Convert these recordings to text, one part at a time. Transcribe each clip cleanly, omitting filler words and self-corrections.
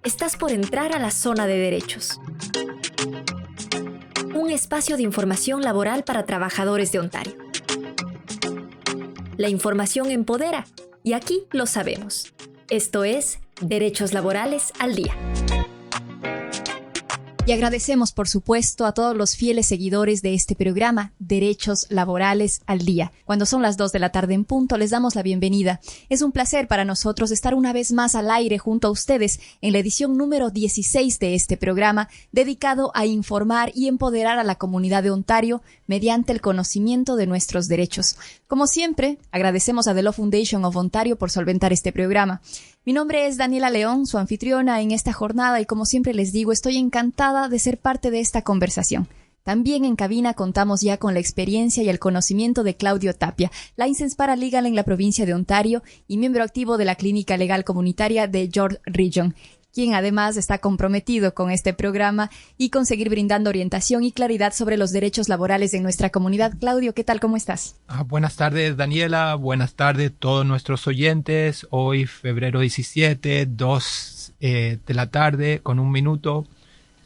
Estás por entrar a la zona de derechos. Un espacio de información laboral para trabajadores de Ontario. La información empodera y aquí lo sabemos. Esto es Derechos Laborales al Día. Y agradecemos, por supuesto, a todos los fieles seguidores de este programa, Derechos Laborales al Día. Cuando son las 2 de la tarde en punto, les damos la bienvenida. Es un placer para nosotros estar una vez más al aire junto a ustedes en la edición número 16 de este programa, dedicado a informar y empoderar a la comunidad de Ontario mediante el conocimiento de nuestros derechos. Como siempre, agradecemos a The Law Foundation of Ontario por solventar este programa. Mi nombre es Daniela León, su anfitriona en esta jornada, y como siempre les digo, estoy encantada de ser parte de esta conversación. También en cabina contamos ya con la experiencia y el conocimiento de Claudio Tapia, Licensed Paralegal en la provincia de Ontario y miembro activo de la Clínica Legal Comunitaria de York Region, quien además está comprometido con este programa y con seguir brindando orientación y claridad sobre los derechos laborales en nuestra comunidad. Claudio, ¿qué tal? ¿Cómo estás? Buenas tardes, Daniela. Buenas tardes a todos nuestros oyentes. Hoy, febrero 17, 2 de la tarde, con 1 minuto.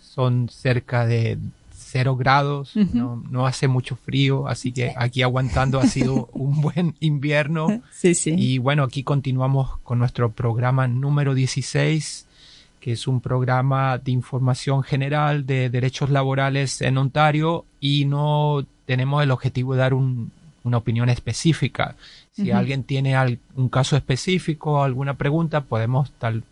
Son cerca de 0 grados. No hace mucho frío, así que aquí aguantando ha sido un buen invierno. Sí. Y bueno, aquí continuamos con nuestro programa número 16, que es un programa de información general de derechos laborales en Ontario, y no tenemos el objetivo de dar una opinión específica. Si alguien tiene un caso específico o alguna pregunta, podemos tal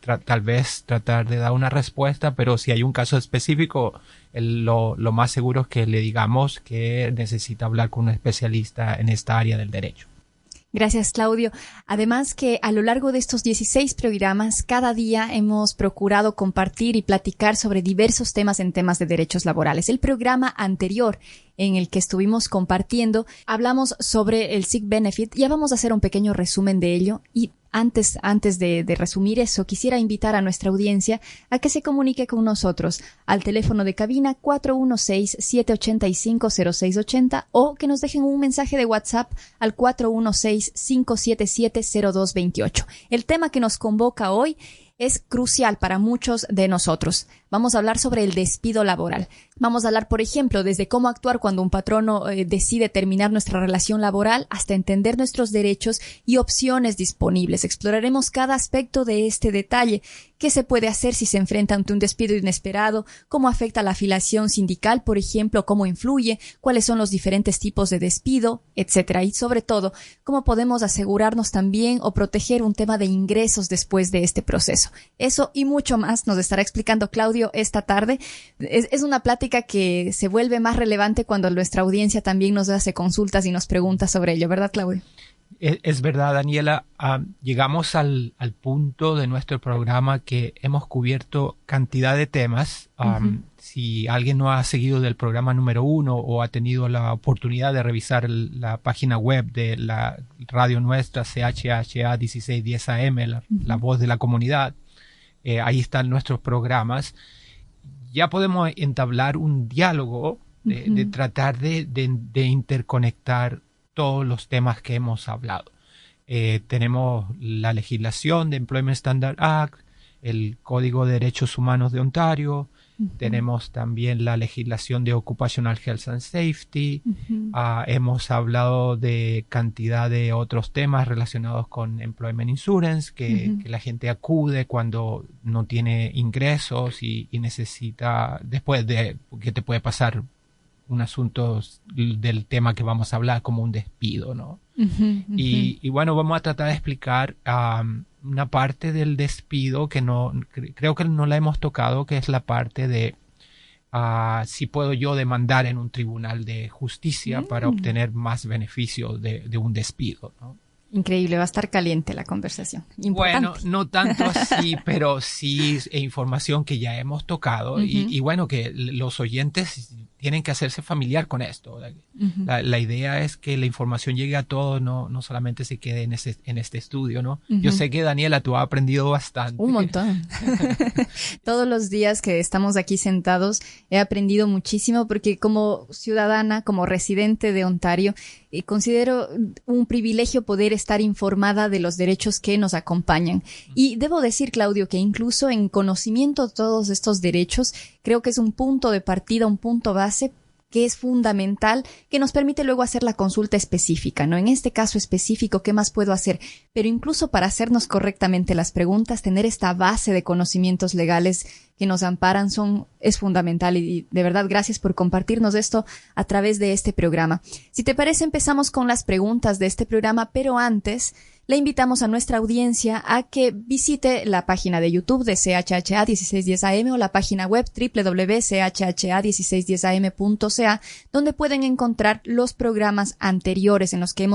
vez tratar de dar una respuesta, pero si hay un caso específico, lo más seguro es que le digamos que necesita hablar con un especialista en esta área del derecho. Gracias, Claudio. Además que a lo largo de estos 16 programas, cada día hemos procurado compartir y platicar sobre diversos temas en temas de derechos laborales. El programa anterior en el que estuvimos compartiendo, hablamos sobre el Sick Benefit. Ya vamos a hacer un pequeño resumen de ello, y antes de resumir eso, quisiera invitar a nuestra audiencia a que se comunique con nosotros al teléfono de cabina 416-785-0680 o que nos dejen un mensaje de WhatsApp al 416-577-0228. El tema que nos convoca hoy es crucial para muchos de nosotros. Vamos a hablar sobre el despido laboral. Vamos a hablar, por ejemplo, desde cómo actuar cuando un patrono decide terminar nuestra relación laboral hasta entender nuestros derechos y opciones disponibles. Exploraremos cada aspecto de este detalle. ¿Qué se puede hacer si se enfrenta ante un despido inesperado? ¿Cómo afecta la afiliación sindical, por ejemplo? ¿Cómo influye? ¿Cuáles son los diferentes tipos de despido? Etcétera. Y sobre todo, ¿cómo podemos asegurarnos también o proteger un tema de ingresos después de este proceso? Eso y mucho más nos estará explicando Claudio esta tarde. Es una plática que se vuelve más relevante cuando nuestra audiencia también nos hace consultas y nos pregunta sobre ello, ¿verdad, Claudio? Es verdad, Daniela. Llegamos al punto de nuestro programa que hemos cubierto cantidad de temas. Si alguien no ha seguido del programa número 1 o ha tenido la oportunidad de revisar la página web de la radio nuestra, CHHA 1610 AM, la voz de la comunidad, ahí están nuestros programas. Ya podemos entablar un diálogo de tratar de interconectar todos los temas que hemos hablado. Tenemos la legislación de Employment Standard Act, el Código de Derechos Humanos de Ontario, tenemos también la legislación de Occupational Health and Safety, hemos hablado de cantidad de otros temas relacionados con Employment Insurance, que la gente acude cuando no tiene ingresos y necesita, después de que te puede pasar un asunto del tema que vamos a hablar como un despido, ¿no? Y bueno, vamos a tratar de explicar una parte del despido que creo que no la hemos tocado, que es la parte de si puedo yo demandar en un tribunal de justicia para obtener más beneficio de un despido, ¿no? Increíble, va a estar caliente la conversación. Importante. Bueno, no tanto así, pero sí información que ya hemos tocado y bueno, que los oyentes tienen que hacerse familiar con esto. La idea es que la información llegue a todos, no solamente se quede en este estudio, ¿no? Yo sé que, Daniela, tú has aprendido bastante. Un montón. Todos los días que estamos aquí sentados he aprendido muchísimo porque como ciudadana, como residente de Ontario, considero un privilegio poder estar informada de los derechos que nos acompañan. Y debo decir, Claudio, que incluso en conocimiento de todos estos derechos, creo que es un punto de partida, un punto base que es fundamental, que nos permite luego hacer la consulta específica, ¿no? En este caso específico, ¿qué más puedo hacer? Pero incluso para hacernos correctamente las preguntas, tener esta base de conocimientos legales que nos amparan es fundamental y de verdad gracias por compartirnos esto a través de este programa. Si te parece, empezamos con las preguntas de este programa, pero antes le invitamos a nuestra audiencia a que visite la página de YouTube de CHHA 1610 AM o la página web www.chha1610am.ca, donde pueden encontrar los programas anteriores en los que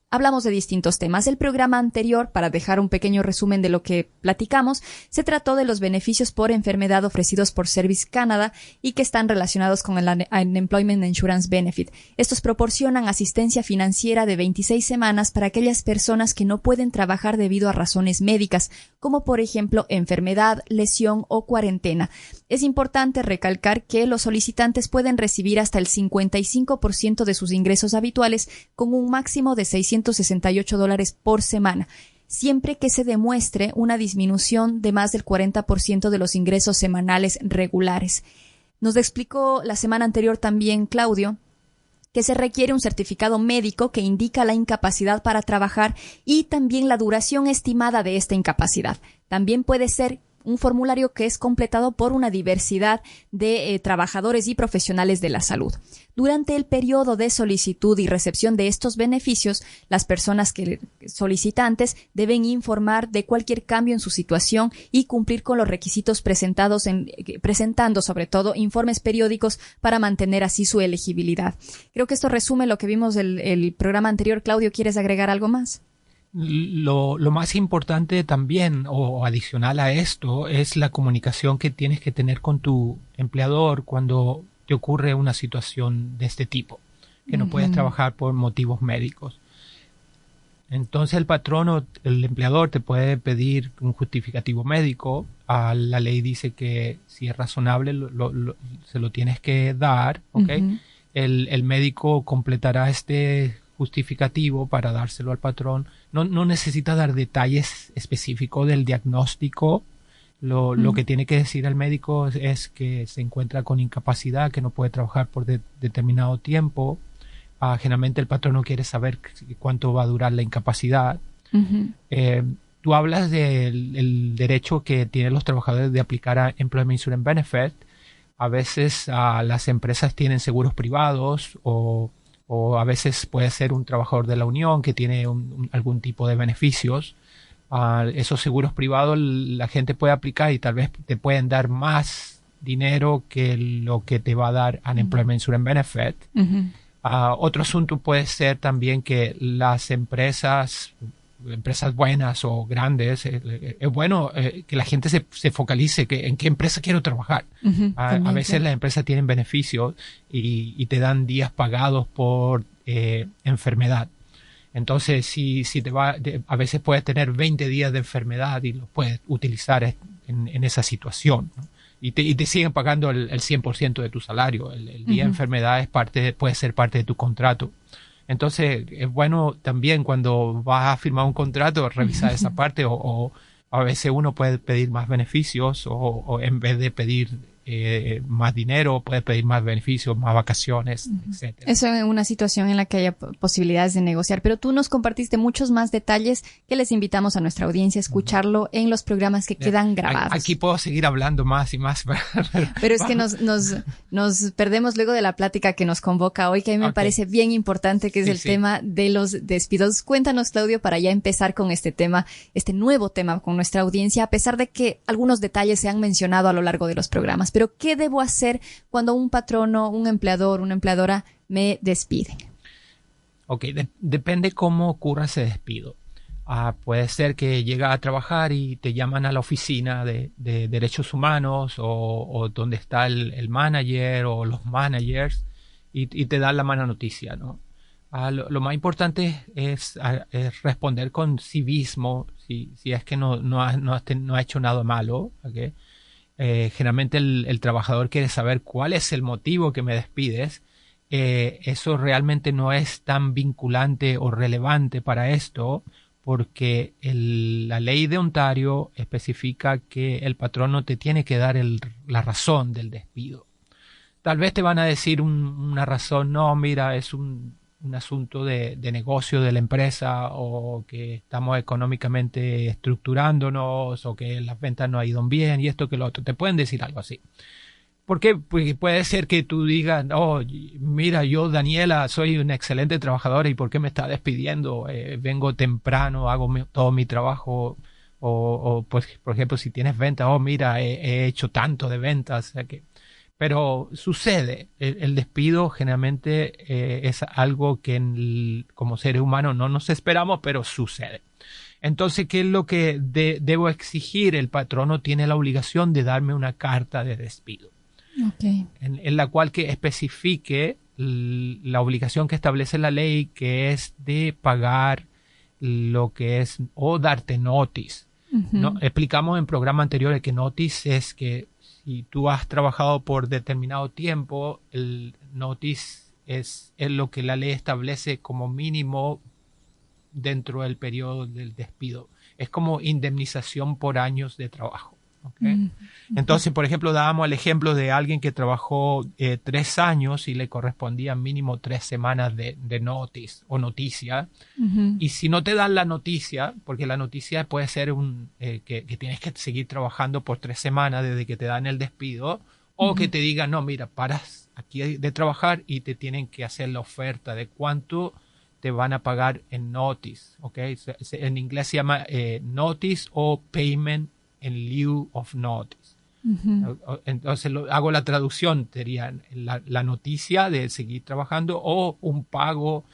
hablamos de distintos temas. El programa anterior, para dejar un pequeño resumen de lo que platicamos, se trató de los beneficios por enfermedad ofrecidos por Service Canada y que están relacionados con el Unemployment Insurance Benefit. Estos proporcionan asistencia financiera de 26 semanas para aquellas personas que no pueden trabajar debido a razones médicas, como por ejemplo enfermedad, lesión o cuarentena. Es importante recalcar que los solicitantes pueden recibir hasta el 55% de sus ingresos habituales con un máximo de $668 por semana, siempre que se demuestre una disminución de más del 40% de los ingresos semanales regulares. Nos explicó la semana anterior también Claudio que se requiere un certificado médico que indica la incapacidad para trabajar y también la duración estimada de esta incapacidad. También puede ser un formulario que es completado por una diversidad de trabajadores y profesionales de la salud. Durante el periodo de solicitud y recepción de estos beneficios, las personas solicitantes deben informar de cualquier cambio en su situación y cumplir con los requisitos presentando sobre todo informes periódicos para mantener así su elegibilidad. Creo que esto resume lo que vimos el programa anterior. Claudio, ¿quieres agregar algo más? Lo más importante también o adicional a esto es la comunicación que tienes que tener con tu empleador cuando te ocurre una situación de este tipo, que no puedes trabajar por motivos médicos. Entonces el patrón o el empleador te puede pedir un justificativo médico. La ley dice que si es razonable se lo tienes que dar, ¿ok? El médico completará este justificativo para dárselo al patrón. No necesita dar detalles específicos del diagnóstico. Lo que tiene que decir el médico es que se encuentra con incapacidad, que no puede trabajar por determinado tiempo. Generalmente el patrón no quiere saber cuánto va a durar la incapacidad. Tú hablas del derecho que tienen los trabajadores de aplicar a Employment Insurance Benefit. A veces las empresas tienen seguros privados o a veces puede ser un trabajador de la unión que tiene algún tipo de beneficios. Esos seguros privados la gente puede aplicar y tal vez te pueden dar más dinero que lo que te va a dar Unemployment Insurance Benefit. Otro asunto puede ser también que las empresas buenas o grandes, es bueno que la gente se focalice en qué empresa quiero trabajar. A veces las empresas tienen beneficios y te dan días pagados por enfermedad. Entonces, si a veces puedes tener 20 días de enfermedad y los puedes utilizar en esa situación, ¿no? Y te siguen pagando el 100% de tu salario. El día de enfermedad puede ser parte de tu contrato. Entonces, es bueno también cuando vas a firmar un contrato revisar esa parte o a veces uno puede pedir más beneficios o en vez de pedir más dinero, puede pedir más beneficios, más vacaciones, etcétera. Eso es una situación en la que haya posibilidades de negociar. Pero tú nos compartiste muchos más detalles que les invitamos a nuestra audiencia a escucharlo en los programas que quedan grabados. Aquí puedo seguir hablando más y más. Pero es que nos perdemos luego de la plática que nos convoca hoy, que a mí me parece bien importante, que es el tema de los despidos. Cuéntanos, Claudio, para ya empezar con este tema, este nuevo tema con nuestra audiencia, a pesar de que algunos detalles se han mencionado a lo largo de los programas. Pero, ¿qué debo hacer cuando un patrono, un empleador, una empleadora me despide? Ok, depende cómo ocurra ese despido. Puede ser que llega a trabajar y te llaman a la oficina de derechos humanos o donde está el manager o los managers y te dan la mala noticia, ¿no? Lo más importante es responder con civismo si es que no ha hecho nada malo, ¿okay? Generalmente el trabajador quiere saber cuál es el motivo que me despides eso realmente no es tan vinculante o relevante para esto, porque la ley de Ontario especifica que el patrono te tiene que dar la razón del despido. Tal vez te van a decir una razón, no, mira, es un asunto de negocio de la empresa, o que estamos económicamente estructurándonos, o que las ventas no han ido bien y esto que lo otro. Te pueden decir algo así. ¿Por qué? Porque puede ser que tú digas, oh, mira, yo, Daniela, soy una excelente trabajadora, ¿y por qué me está despidiendo? Vengo temprano, hago todo mi trabajo. Pues, por ejemplo, si tienes ventas, oh, mira, he hecho tanto de ventas. O sea que, pero sucede. El despido generalmente es algo que como seres humanos no nos esperamos, pero sucede. Entonces, ¿qué es lo que debo exigir? El patrono tiene la obligación de darme una carta de despido. Okay. En la cual que especifique la obligación que establece la ley, que es de pagar lo que es, o darte notice. ¿No? Explicamos en programas anteriores que notice es que si tú has trabajado por determinado tiempo, el notice es lo que la ley establece como mínimo dentro del periodo del despido. Es como indemnización por años de trabajo. ¿Okay? Entonces, por ejemplo, dábamos el ejemplo de alguien que trabajó 3 años y le correspondían mínimo 3 semanas de notice o noticia. Y si no te dan la noticia, porque la noticia puede ser que tienes que seguir trabajando por 3 semanas desde que te dan el despido, o que te digan, no, mira, paras aquí de trabajar y te tienen que hacer la oferta de cuánto te van a pagar en notice. ¿Okay? En inglés se llama notice o payment en lieu of notice. Entonces hago la traducción, sería la noticia de seguir trabajando, o un pago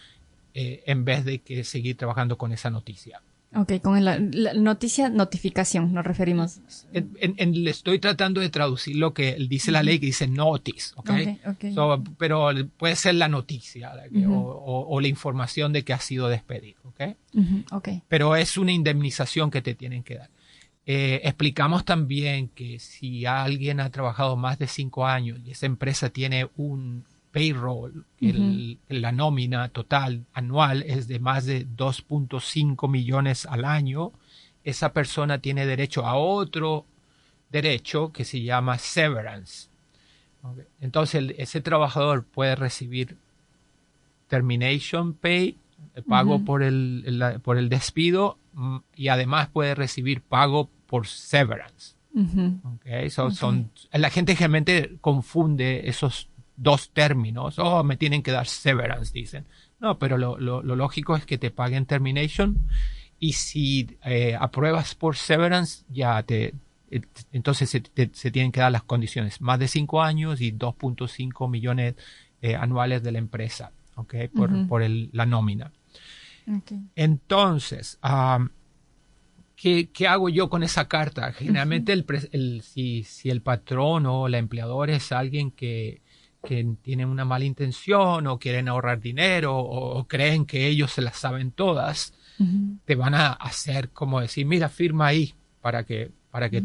en vez de que seguir trabajando con esa noticia. Ok, con la noticia, notificación, nos referimos. Le estoy tratando de traducir lo que dice la ley, que dice notice, ¿okay? Pero puede ser la noticia o la información de que has sido despedido, ¿okay? Pero es una indemnización que te tienen que dar. Explicamos también que si alguien ha trabajado más de 5 años y esa empresa tiene un payroll, la nómina total anual es de más de 2.5 millones al año, esa persona tiene derecho a otro derecho que se llama severance. ¿Okay? Entonces ese trabajador puede recibir termination pay, pago por el despido, y además puede recibir pago por severance. Okay? La gente generalmente confunde esos dos términos. Oh, me tienen que dar severance, dicen. No, pero lo lógico es que te paguen termination, y si apruebas por severance, entonces se tienen que dar las condiciones. Más de 5 años y 2.5 millones anuales de la empresa, ¿okay? Por la nómina. Okay. Entonces, ¿qué hago yo con esa carta? Generalmente si el patrón o la empleadora es alguien que tienen una mala intención, o quieren ahorrar dinero, o creen que ellos se las saben todas, te van a hacer como decir, mira, firma ahí para que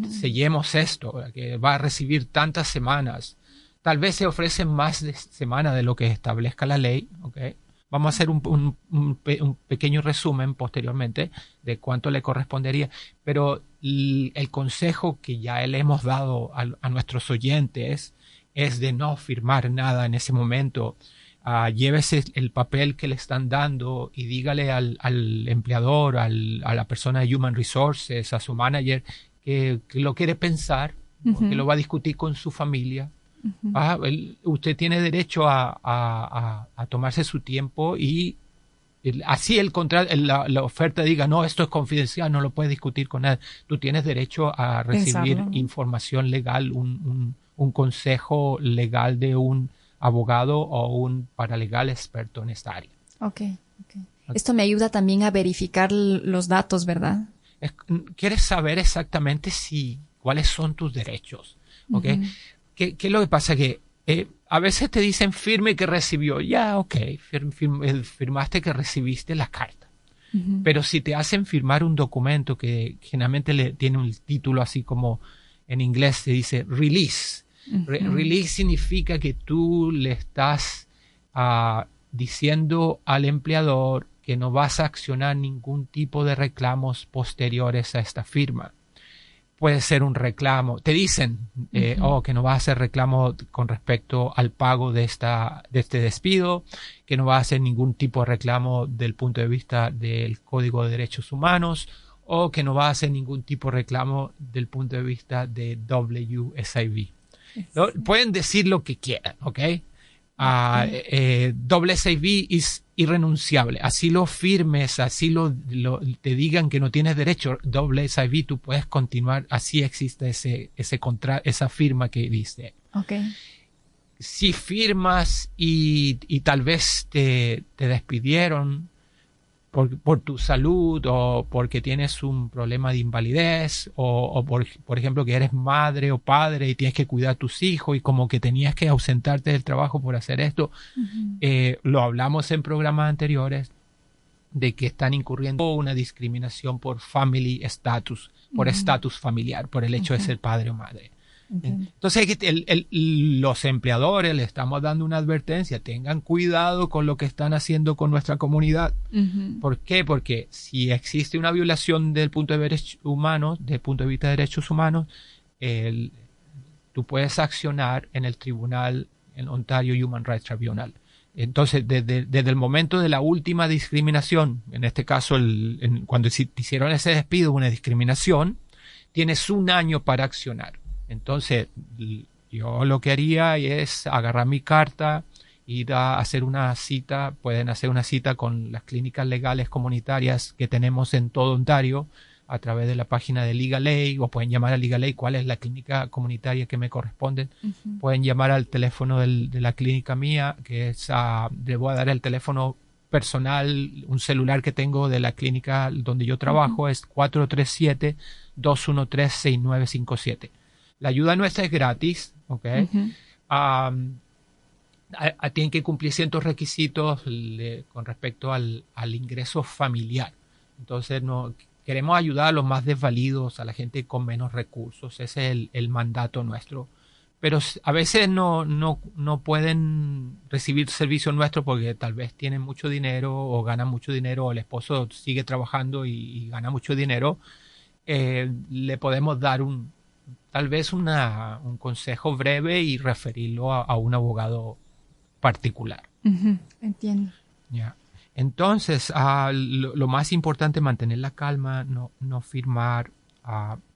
sellemos esto, que va a recibir tantas semanas. Tal vez se ofrecen más de semanas de lo que establezca la ley, ¿okay? Vamos a hacer un pequeño resumen posteriormente de cuánto le correspondería, pero el consejo que ya le hemos dado a nuestros oyentes es de no firmar nada en ese momento. Llévese el papel que le están dando y dígale al empleador, a la persona de Human Resources, a su manager, que lo quiere pensar, que lo va a discutir con su familia. Usted tiene derecho a tomarse su tiempo, y así la oferta diga, no, esto es confidencial, no lo puedes discutir con nadie. Tú tienes derecho a recibir información legal, un consejo legal de un abogado o un paralegal experto en esta área. Okay. Esto me ayuda también a verificar los datos, ¿verdad? ¿Quieres saber exactamente cuáles son tus derechos? ¿Okay? ¿Qué es lo que pasa? Que a veces te dicen firme que recibió. Ya, firmaste que recibiste la carta. Pero si te hacen firmar un documento que generalmente tiene un título así como, en inglés se dice release. Release significa que tú le estás diciendo al empleador que no vas a accionar ningún tipo de reclamos posteriores a esta firma. Puede ser un reclamo. Te dicen que no vas a hacer reclamo con respecto al pago de este despido, que no vas a hacer ningún tipo de reclamo del punto de vista del Código de Derechos Humanos, o que no vas a hacer ningún tipo de reclamo del punto de vista de WSIB. ¿No? Pueden decir lo que quieran, ¿ok? WSIB es irrenunciable. Así lo firmes, así te digan que no tienes derecho, WSIB, tú puedes continuar. Así existe esa firma que dice. Okay. Si firmas y tal vez te despidieron por tu salud, o porque tienes un problema de invalidez, o por ejemplo que eres madre o padre y tienes que cuidar a tus hijos y como que tenías que ausentarte del trabajo por hacer esto, lo hablamos en programas anteriores de que están incurriendo una discriminación por family status, por estatus familiar, por el hecho de ser padre o madre. Entonces los empleadores le estamos dando una advertencia: tengan cuidado con lo que están haciendo con nuestra comunidad. ¿Por qué? Porque si existe una violación del punto de vista de derechos humanos, tú puedes accionar en el tribunal, en Ontario Human Rights Tribunal. Entonces, desde el momento de la última discriminación, en este caso cuando te hicieron ese despido, una discriminación, tienes un año para accionar. Entonces, yo lo que haría es agarrar mi carta, ir a hacer una cita. Pueden hacer una cita con las clínicas legales comunitarias que tenemos en todo Ontario a través de la página de Legal Aid, o pueden llamar a Legal Aid cuál es la clínica comunitaria que me corresponde. Pueden llamar al teléfono de la clínica mía, que es, le voy a dar el teléfono personal, un celular que tengo de la clínica donde yo trabajo, es 437-213-6957. La ayuda nuestra es gratis, ¿ok? Tienen que cumplir ciertos requisitos con respecto al ingreso familiar. Entonces, queremos ayudar a los más desvalidos, a la gente con menos recursos. Ese es el mandato nuestro. Pero a veces no pueden recibir servicio nuestro porque tal vez tienen mucho dinero o ganan mucho dinero, o el esposo sigue trabajando y gana mucho dinero. Le podemos dar tal vez un consejo breve y referirlo a un abogado particular. Entiendo. Yeah. Entonces, lo más importante es mantener la calma, no firmar.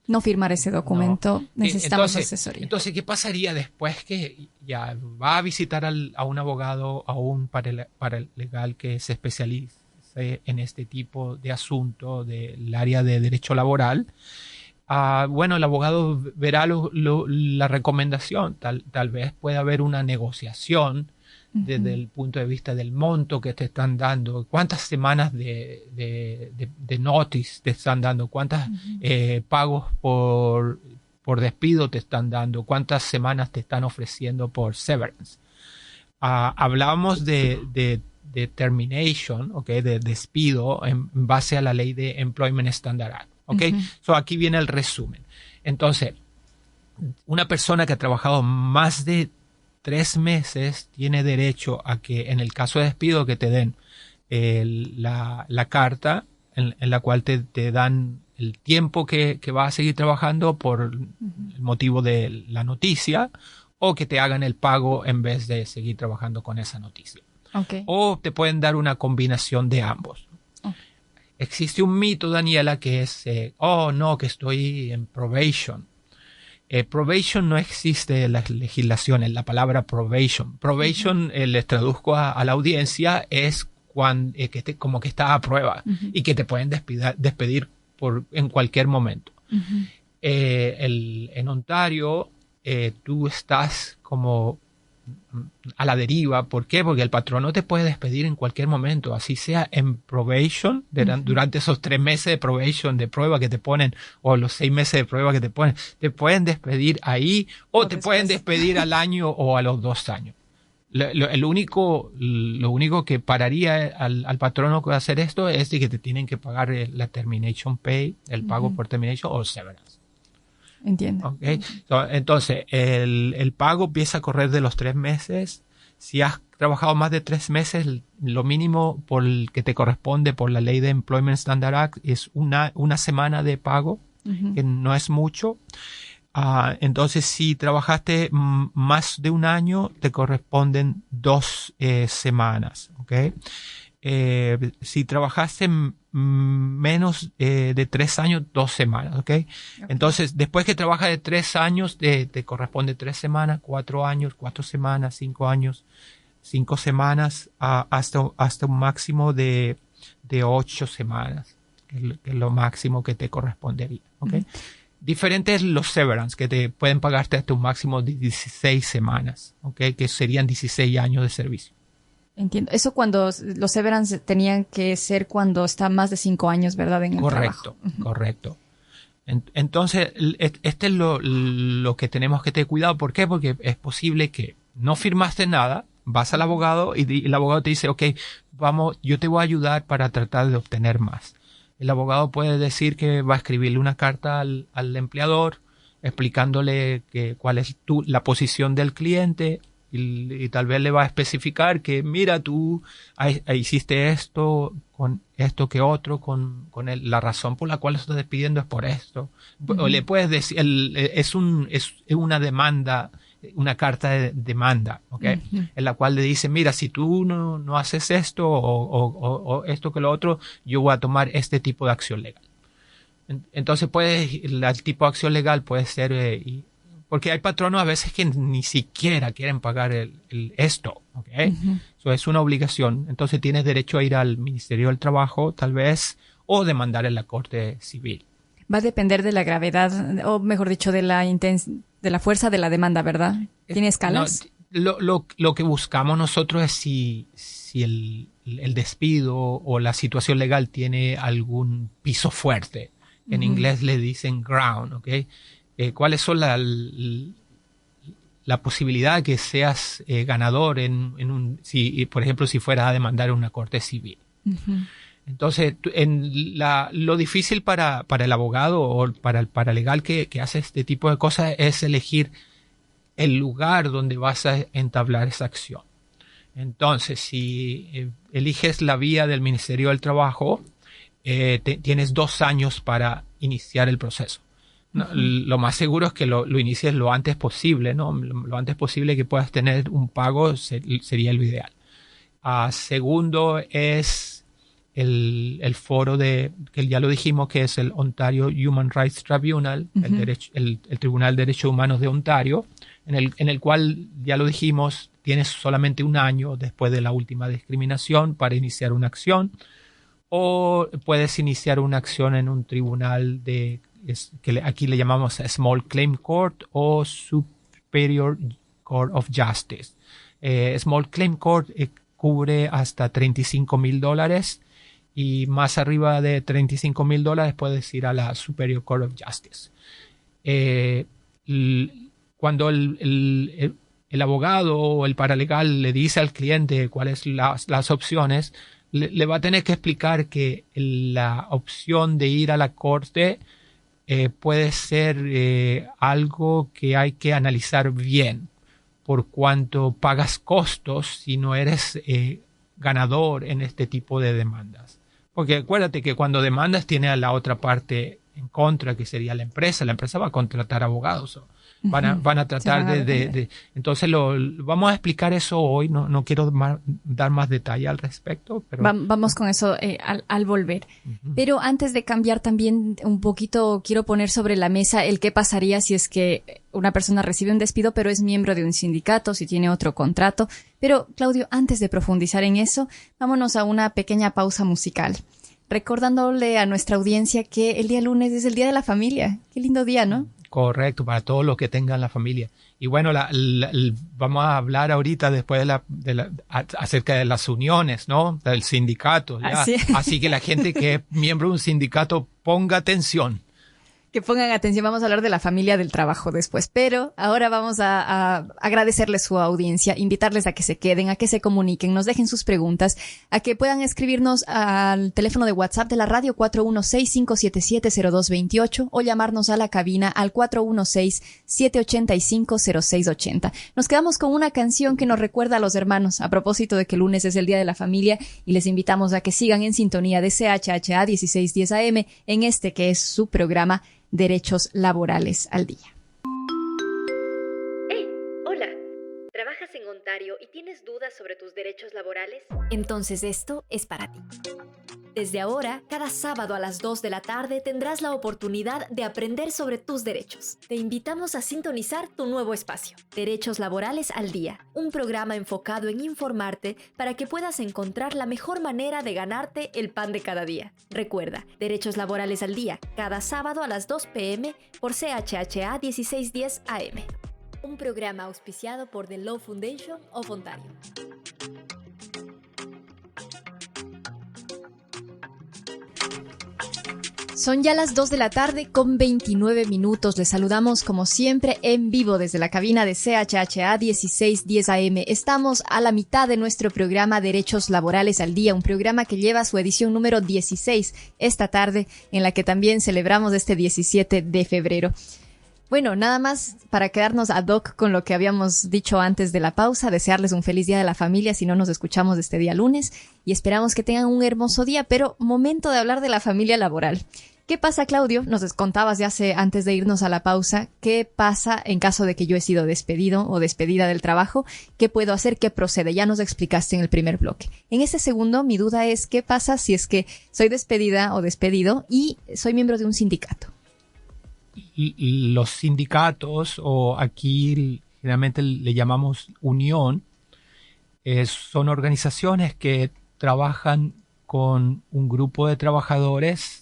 No firmar ese documento, necesitamos asesoría. Entonces, ¿qué pasaría después que ya va a visitar a un abogado, a un paralegal que se especialice en este tipo de asunto del área de derecho laboral? Bueno, el abogado verá la recomendación. Tal vez pueda haber una negociación desde el punto de vista del monto que te están dando, cuántas semanas de notice te están dando, cuántos pagos por despido te están dando, cuántas semanas te están ofreciendo por severance. Hablábamos de termination, ¿okay? De despido en base a la ley de Employment Standard Act. ¿Okay? So aquí viene el resumen. Entonces, una persona que ha trabajado más de 3 meses tiene derecho a que, en el caso de despido, que te den la carta en la cual te dan el tiempo que vas a seguir trabajando por el motivo de la noticia, o que te hagan el pago en vez de seguir trabajando con esa noticia. Okay. O te pueden dar una combinación de ambos. Existe un mito, Daniela, que es, no, que estoy en probation. Probation no existe en las legislaciones, la palabra probation. Probation, les traduzco a la audiencia, es cuando, como que está a prueba y que te pueden despedir en cualquier momento. En Ontario, tú estás como a la deriva. ¿Por qué? Porque el patrón no te puede despedir en cualquier momento, así sea en probation, durante esos 3 meses de probation, de prueba que te ponen, o los 6 meses de prueba que te ponen, te pueden despedir ahí, o te pueden despedir al año o a los 2 años. Lo único que pararía al patrono de hacer esto es que te tienen que pagar la termination pay, el pago por termination, o severance. Entiendo. Okay. Entonces, el pago empieza a correr de los 3 meses. Si has trabajado más de 3 meses, lo mínimo por el que te corresponde por la ley de Employment Standard Act es una semana de pago, que no es mucho. Entonces, si trabajaste más de un año, te corresponden 2 semanas, ¿ok? Si trabajaste menos de 3 años, 2 semanas, ¿ok? Entonces, después que trabajas de 3 años, te corresponde 3 semanas, 4 años, 4 semanas, 5 años, 5 semanas, hasta un máximo de 8 semanas, que es lo máximo que te correspondería, ¿ok? Diferentes los severance, que te pueden pagarte hasta un máximo de 16 semanas, ¿ok? Que serían 16 años de servicio. Entiendo. Eso cuando los severance tenían que ser cuando está más de 5 años, ¿verdad? En el trabajo. Correcto. Entonces, este es lo que tenemos que tener cuidado. ¿Por qué? Porque es posible que no firmaste nada, vas al abogado y el abogado te dice, ok, vamos, yo te voy a ayudar para tratar de obtener más. El abogado puede decir que va a escribirle una carta al empleador explicándole cuál es la posición del cliente y tal vez le va a especificar que mira, tú hiciste esto con esto que otro, con la razón por la cual estás despidiendo es por esto. O le puedes decir, es una demanda, una carta de demanda, ¿ok? En la cual le dice, mira, si tú no haces esto o esto que lo otro, yo voy a tomar este tipo de acción legal. Entonces el tipo de acción legal puede ser, porque hay patronos a veces que ni siquiera quieren pagar esto, ¿ok? Eso es una obligación. Entonces tienes derecho a ir al Ministerio del Trabajo, tal vez, o demandar en la Corte Civil. Va a depender de la gravedad, o mejor dicho, de la fuerza de la demanda, ¿verdad? ¿Tiene escalas? No, lo que buscamos nosotros es si el despido o la situación legal tiene algún piso fuerte. En inglés le dicen ground, ¿ok? ¿Cuáles son la posibilidad de que seas ganador por ejemplo, si fueras a demandar en una corte civil? Entonces, lo difícil para el abogado o para el paralegal que hace este tipo de cosas es elegir el lugar donde vas a entablar esa acción. Entonces, si eliges la vía del Ministerio del Trabajo, tienes 2 años para iniciar el proceso. No, lo más seguro es que lo inicies lo antes posible, ¿no? Lo antes posible que puedas tener un pago sería lo ideal. Segundo es el foro que ya lo dijimos, que es el Ontario Human Rights Tribunal, el Tribunal de Derechos Humanos de Ontario, en el cual, ya lo dijimos, tienes solamente 1 año después de la última discriminación para iniciar una acción, o puedes iniciar una acción en un tribunal que aquí le llamamos Small Claim Court o Superior Court of Justice. Small Claim Court cubre hasta $35,000 y más arriba de $35,000 puedes ir a la Superior Court of Justice. Cuando el abogado o el paralegal le dice al cliente cuáles las opciones, le va a tener que explicar que la opción de ir a la corte puede ser algo que hay que analizar bien, por cuanto pagas costos si no eres ganador en este tipo de demandas. Porque acuérdate que cuando demandas tiene a la otra parte en contra, que sería la empresa. La empresa va a contratar abogados. Van a tratar de entonces vamos a explicar eso hoy. No quiero dar más detalle al respecto, pero vamos con eso al volver. Pero antes de cambiar también un poquito, quiero poner sobre la mesa el qué pasaría si es que una persona recibe un despido, pero es miembro de un sindicato, si tiene otro contrato. Pero, Claudio, antes de profundizar en eso, vámonos a una pequeña pausa musical, recordándole a nuestra audiencia que el día lunes es el Día de la Familia. Qué lindo día, ¿no? Correcto, para todos los que tengan la familia. Y bueno, vamos a hablar ahorita después acerca de las uniones, ¿no? Del sindicato. ¿ya? Así que la gente que es miembro de un sindicato ponga atención. Que pongan atención, vamos a hablar de la familia del trabajo después, pero ahora vamos a agradecerles su audiencia, invitarles a que se queden, a que se comuniquen, nos dejen sus preguntas, a que puedan escribirnos al teléfono de WhatsApp de la radio 416-577-0228 o llamarnos a la cabina al 416-785-0680. Nos quedamos con una canción que nos recuerda a los hermanos, a propósito de que el lunes es el Día de la Familia, y les invitamos a que sigan en sintonía de CHHA 1610 AM en este que es su programa Derechos Laborales al Día. ¡Hey! Hola. ¿Trabajas en Ontario y tienes dudas sobre tus derechos laborales? Entonces esto es para ti. Desde ahora, cada sábado a las 2 de la tarde tendrás la oportunidad de aprender sobre tus derechos. Te invitamos a sintonizar tu nuevo espacio, Derechos Laborales al Día, un programa enfocado en informarte para que puedas encontrar la mejor manera de ganarte el pan de cada día. Recuerda, Derechos Laborales al Día, cada sábado a las 2 p.m. por CHHA 1610 AM. Un programa auspiciado por The Law Foundation of Ontario. Son ya las 2 de la tarde con 29 minutos. Les saludamos como siempre en vivo desde la cabina de CHHA 1610 AM. Estamos a la mitad de nuestro programa Derechos Laborales al Día, un programa que lleva su edición número 16 esta tarde, en la que también celebramos este 17 de febrero. Bueno, nada más para quedarnos ad hoc con lo que habíamos dicho antes de la pausa, desearles un feliz Día de la Familia si no nos escuchamos este día lunes, y esperamos que tengan un hermoso día, pero momento de hablar de la familia laboral. ¿Qué pasa, Claudio? Nos contabas ya antes de irnos a la pausa, ¿qué pasa en caso de que yo he sido despedido o despedida del trabajo? ¿Qué puedo hacer? ¿Qué procede? Ya nos explicaste en el primer bloque. En este segundo, mi duda es, ¿qué pasa si es que soy despedida o despedido y soy miembro de un sindicato? Los sindicatos, o aquí generalmente le llamamos unión, son organizaciones que trabajan con un grupo de trabajadores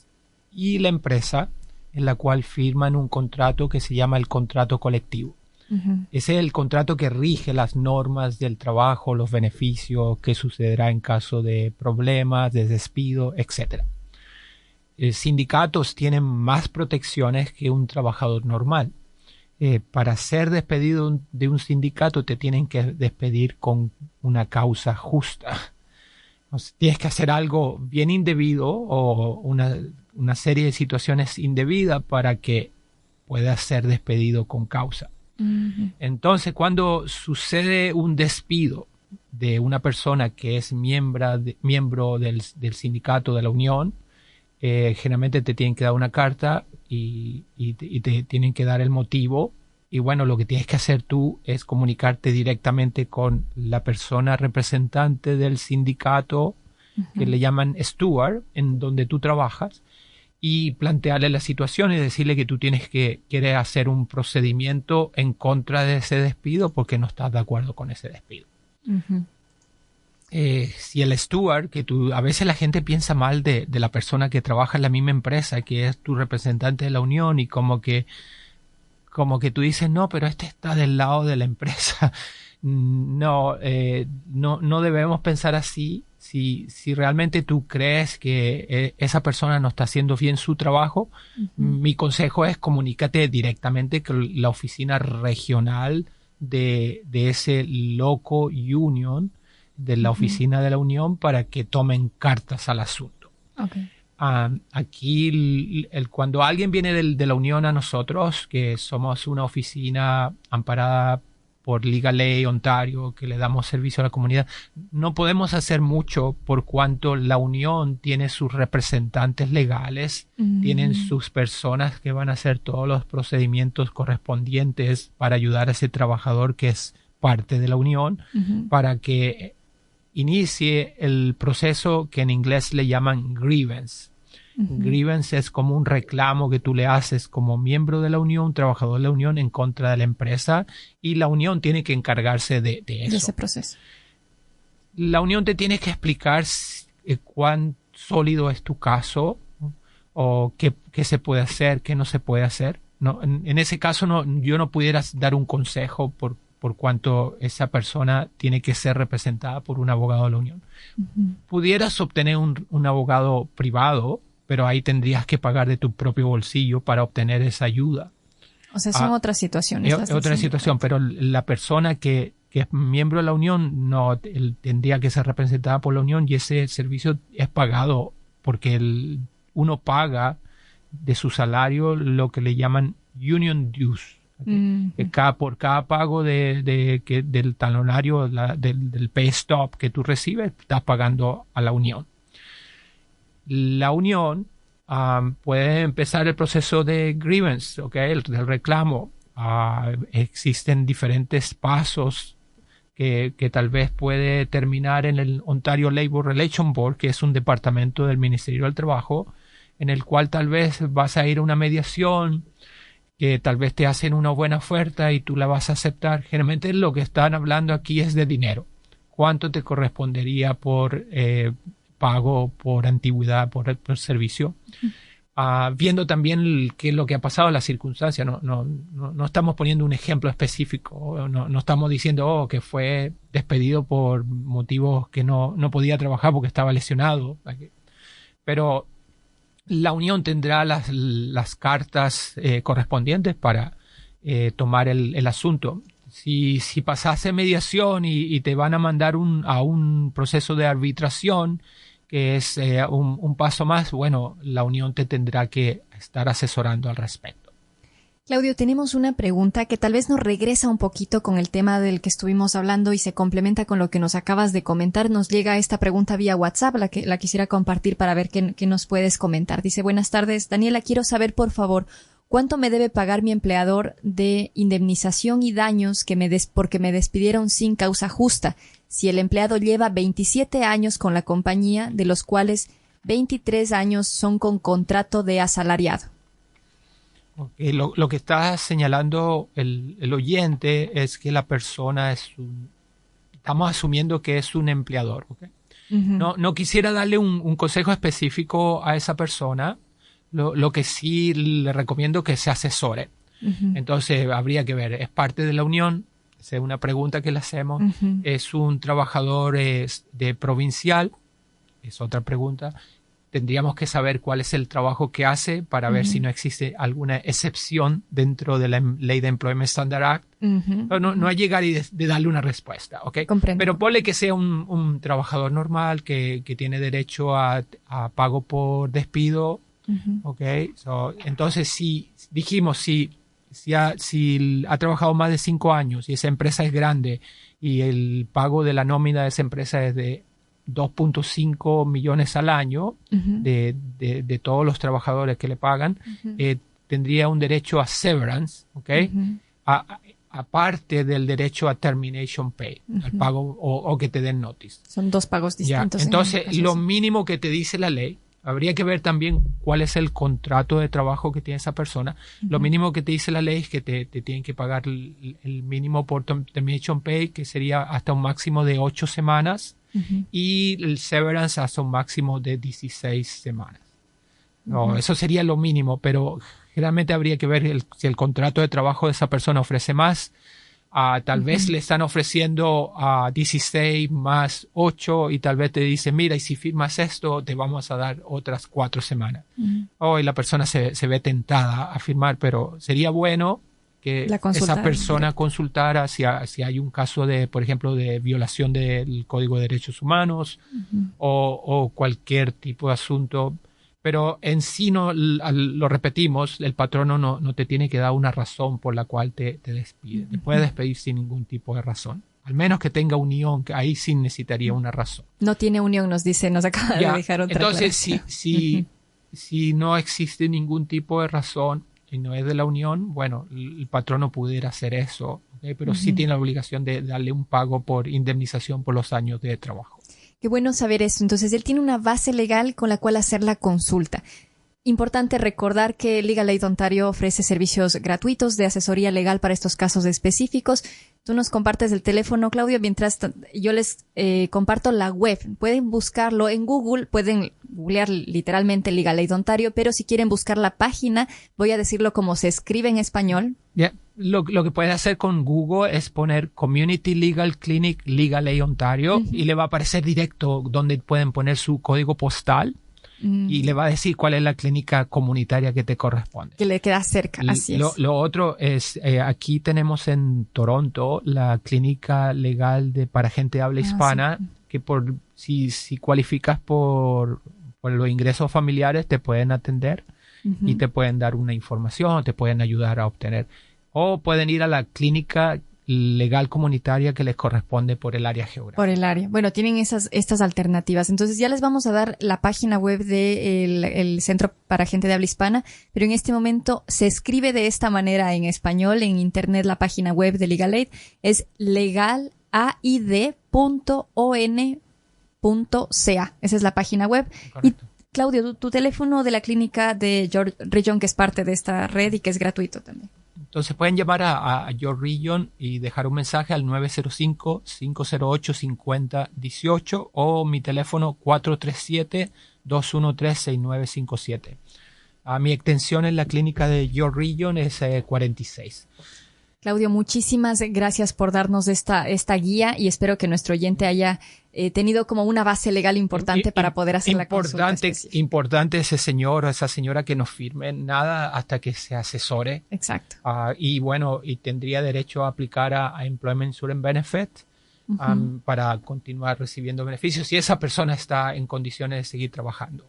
y la empresa, en la cual firman un contrato que se llama el contrato colectivo. Uh-huh. Ese es el contrato que rige las normas del trabajo, los beneficios, qué sucederá en caso de problemas, de despido, etc. Sindicatos tienen más protecciones que un trabajador normal. Para ser despedido de un sindicato te tienen que despedir con una causa justa. O sea, tienes que hacer algo bien indebido o una serie de situaciones indebidas para que puedas ser despedido con causa. Uh-huh. Entonces, cuando sucede un despido de una persona que es miembro del sindicato, de la unión, generalmente te tienen que dar una carta y te tienen que dar el motivo. Y bueno, lo que tienes que hacer tú es comunicarte directamente con la persona representante del sindicato, uh-huh, que le llaman steward, en donde tú trabajas, y plantearle la situación y decirle que tú quieres hacer un procedimiento en contra de ese despido porque no estás de acuerdo con ese despido. Uh-huh. Si el steward, a veces la gente piensa mal de la persona que trabaja en la misma empresa, que es tu representante de la unión, y como que tú dices, no, pero este está del lado de la empresa. No debemos pensar así. Si realmente tú crees que esa persona no está haciendo bien su trabajo, uh-huh, mi consejo es comunícate directamente con la oficina regional de ese loco union, de la, uh-huh, oficina de la unión, para que tomen cartas al asunto. Okay. Aquí, cuando alguien viene de la unión a nosotros, que somos una oficina amparada por Legal Aid Ontario, que le damos servicio a la comunidad, no podemos hacer mucho por cuanto la unión tiene sus representantes legales, uh-huh, tienen sus personas que van a hacer todos los procedimientos correspondientes para ayudar a ese trabajador que es parte de la unión, uh-huh, para que inicie el proceso que en inglés le llaman grievance. Uh-huh. Grievance es como un reclamo que tú le haces como miembro de la unión, un trabajador de la unión, en contra de la empresa, y la unión tiene que encargarse de eso. De ese proceso. La unión te tiene que explicar cuán sólido es tu caso, o qué se puede hacer, qué no se puede hacer. No, en ese caso yo no pudiera dar un consejo por cuanto esa persona tiene que ser representada por un abogado de la unión. Uh-huh. Pudieras obtener un abogado privado, pero ahí tendrías que pagar de tu propio bolsillo para obtener esa ayuda. O sea, son otras situaciones. Es otra situación, pero la persona que es miembro de la unión él tendría que ser representada por la unión, y ese servicio es pagado porque uno paga de su salario lo que le llaman union dues. Que por cada pago del talonario, del pay stub que tú recibes, estás pagando a la unión. La unión puede empezar el proceso de grievance, del reclamo. Existen diferentes pasos que tal vez puede terminar en el Ontario Labour Relations Board, que es un departamento del Ministerio del Trabajo, en el cual tal vez vas a ir a una mediación, que tal vez te hacen una buena oferta y tú la vas a aceptar. Generalmente lo que están hablando aquí es de dinero. ¿Cuánto te correspondería por pago, por antigüedad, por servicio? Viendo también qué es lo que ha pasado en las circunstancias. No estamos poniendo un ejemplo específico. No estamos diciendo que fue despedido por motivos que no podía trabajar porque estaba lesionado. Pero la unión tendrá las cartas correspondientes para tomar el asunto. Si pasase mediación y te van a mandar a un proceso de arbitración, que es un paso más, bueno, la unión te tendrá que estar asesorando al respecto. Claudio, tenemos una pregunta que tal vez nos regresa un poquito con el tema del que estuvimos hablando y se complementa con lo que nos acabas de comentar. Nos llega esta pregunta vía WhatsApp, la quisiera compartir para ver qué nos puedes comentar. Dice: buenas tardes, Daniela, quiero saber, por favor, ¿cuánto me debe pagar mi empleador de indemnización y daños porque me despidieron sin causa justa? Si el empleado lleva 27 años con la compañía, de los cuales 23 años son con contrato de asalariado. Okay. Lo que está señalando el oyente es que la persona estamos asumiendo que es un empleador. ¿Okay? No quisiera darle un consejo específico a esa persona. Lo que sí le recomiendo que se asesore. Entonces habría que ver, ¿es parte de la unión? Esa es una pregunta que le hacemos. ¿Es un trabajador de provincial? Es otra pregunta. Tendríamos que saber cuál es el trabajo que hace para ver si no existe alguna excepción dentro de la Ley de Employment Standard Act. No a llegar y de darle una respuesta, ¿ok? Comprendo. Pero ponle que sea un trabajador normal que tiene derecho a pago por despido, ¿ok? Entonces, si ha trabajado más de 5 años y esa empresa es grande y el pago de la nómina de esa empresa es de 2.5 millones al año de todos los trabajadores que le pagan, tendría un derecho a severance, ¿ok? Aparte del derecho a termination pay, al pago o que te den notice. Son dos pagos distintos. Entonces, lo mínimo que te dice la ley, habría que ver también cuál es el contrato de trabajo que tiene esa persona. Lo mínimo que te dice la ley es que te tienen que pagar el mínimo por termination pay, que sería hasta un máximo de 8 semanas. Y el severance hasta un máximo de 16 semanas. Eso sería lo mínimo, pero generalmente habría que ver si el contrato de trabajo de esa persona ofrece más. Tal vez le están ofreciendo 16 más 8 y tal vez te dicen, mira, y si firmas esto, te vamos a dar otras 4 semanas. Y la persona se ve tentada a firmar, pero sería bueno que esa persona consultara si hay un caso de, por ejemplo, de violación del Código de Derechos Humanos o cualquier tipo de asunto. Pero en sí, lo repetimos, el patrono no te tiene que dar una razón por la cual te despide. Te puede despedir sin ningún tipo de razón. Al menos que tenga unión, que ahí sí necesitaría una razón. No tiene unión, nos acaba de dejar otra. Entonces, si no existe ningún tipo de razón y no es de la unión, bueno, el patrono pudiera hacer eso, ¿okay? Pero sí tiene la obligación de darle un pago por indemnización por los años de trabajo. Qué bueno saber eso. Entonces, él tiene una base legal con la cual hacer la consulta. Importante recordar que Legal Aid Ontario ofrece servicios gratuitos de asesoría legal para estos casos específicos. Tú nos compartes el teléfono, Claudio, mientras yo les comparto la web. Pueden buscarlo en Google, pueden googlear literalmente Legal Aid Ontario, pero si quieren buscar la página, voy a decirlo como se escribe en español. Lo que puede hacer con Google es poner Community Legal Clinic Legal Aid Ontario y le va a aparecer directo donde pueden poner su código postal. y le va a decir cuál es la clínica comunitaria que te corresponde. Que le queda cerca, así es. Lo otro es, aquí tenemos en Toronto la clínica legal para gente de habla hispana, sí. que si cualificas por los ingresos familiares te pueden atender y te pueden dar una información, te pueden ayudar a obtener. O pueden ir a la clínica legal comunitaria que les corresponde por el área geográfica. Por el área. Bueno, tienen estas alternativas. Entonces ya les vamos a dar la página web del Centro para Gente de Habla Hispana, pero en este momento se escribe de esta manera en español, en internet. La página web de Legal Aid es legalaid.on.ca. Esa es la página web. Correcto. Y Claudio, tu teléfono de la clínica de Your Region, que es parte de esta red y que es gratuito también. Entonces pueden llamar a Your Region y dejar un mensaje al 905-508-5018 o mi teléfono 437-213-6957. Mi extensión en la clínica de Your Region es 46. Claudio, muchísimas gracias por darnos esta guía y espero que nuestro oyente haya tenido como una base legal importante para poder hacer la consulta específica. Importante ese señor o esa señora que no firme nada hasta que se asesore. Exacto. Y tendría derecho a aplicar a Employment Insurance Benefit para continuar recibiendo beneficios si esa persona está en condiciones de seguir trabajando.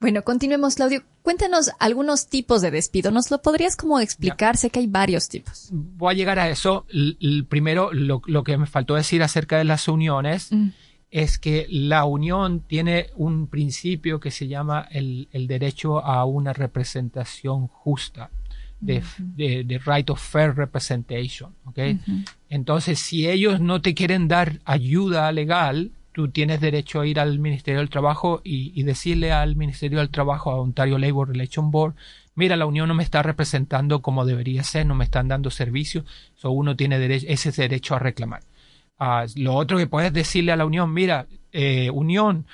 Bueno, continuemos, Claudio. Cuéntanos algunos tipos de despido. ¿Nos lo podrías como explicar? Sé que hay varios tipos. Voy a llegar a eso. Primero, lo que me faltó decir acerca de las uniones es que la unión tiene un principio que se llama el derecho a una representación justa, de right of fair representation. ¿Okay? Entonces, si ellos no te quieren dar ayuda legal, tú tienes derecho a ir al Ministerio del Trabajo y decirle al Ministerio del Trabajo, a Ontario Labour Relations Board, mira, la Unión no me está representando como debería ser, no me están dando servicios, uno tiene ese derecho a reclamar. Lo otro que puedes decirle a la Unión, mira, Unión,